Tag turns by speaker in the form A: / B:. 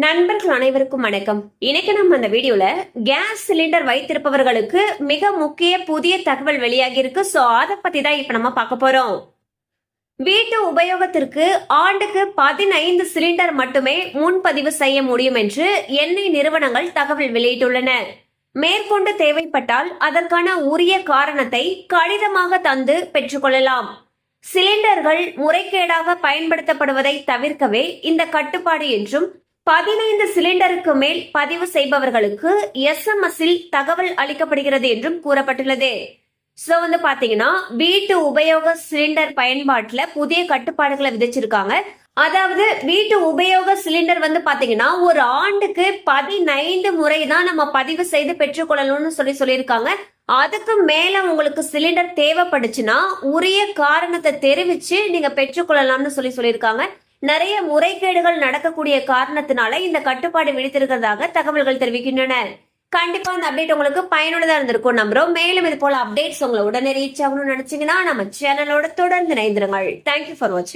A: நண்பர்கள் அனைவருக்கும் வணக்கம். இன்னைக்கு நம்ம அந்த வீடியோல கேஸ் சிலிண்டர் வைத்திருப்பவர்களுக்கு மிக முக்கிய புதிய தகவல் வெளியாகி இருக்கு. சோ அதை பத்தி தான் இப்ப நம்ம பார்க்க போறோம். வீட்டு உபயோகத்திற்கு ஆண்டுக்கு 15 சிலிண்டர் மட்டுமே முன்பதிவு செய்ய முடியும் என்று எண்ணெய் நிறுவனங்கள் தகவல் வெளியிட்டுள்ளன. மேற்கொண்டு தேவைப்பட்டால் அதற்கான உரிய காரணத்தை கடிதமாக தந்து பெற்றுக்கொள்ளலாம். சிலிண்டர்கள் முறைகேடாக பயன்படுத்தப்படுவதை தவிர்க்கவே இந்த கட்டுப்பாடு என்றும் 15 சிலிண்டருக்கு மேல் பதிவு செய்பவர்களுக்கு SMS இல் தகவல் அளிக்கப்படுகிறது என்றும் கூறப்பட்டுள்ளது. சோ பாத்தீங்கன்னா வீட்டு உபயோக சிலிண்டர் பயன்பாட்டுல புதிய கட்டுப்பாடுகளை விதிச்சிருக்காங்க. அதாவது வீட்டு உபயோக சிலிண்டர் பாத்தீங்கன்னா ஒரு ஆண்டுக்கு 15 முறை தான் நம்ம பதிவு செய்து பெற்றுக்கொள்ளணும்னு சொல்லியிருக்காங்க. அதுக்கு மேல உங்களுக்கு சிலிண்டர் தேவைப்படுச்சுன்னா உரிய காரணத்தை தெரிவிச்சு நீங்க பெற்றுக்கொள்ளலாம்னு சொல்லியிருக்காங்க. நிறைய முறைகேடுகள் நடக்கக்கூடிய காரணத்தினால இந்த கட்டுப்பாடு விதித்திருக்கிறதாக தகவல்கள் தெரிவிக்கின்றன. கண்டிப்பா இந்த அப்டேட் உங்களுக்கு பயனுள்ளதா இருந்திருக்கும் நம்புறோம். மேலும் இது போல அப்டேட்ஸ் உங்களை உடனே ரீச் ஆகணும்னு நினைச்சீங்கன்னா நம்ம சேனலோட தொடர்ந்து இணைந்திருங்கள். தேங்க்யூ ஃபார் வாட்சிங்.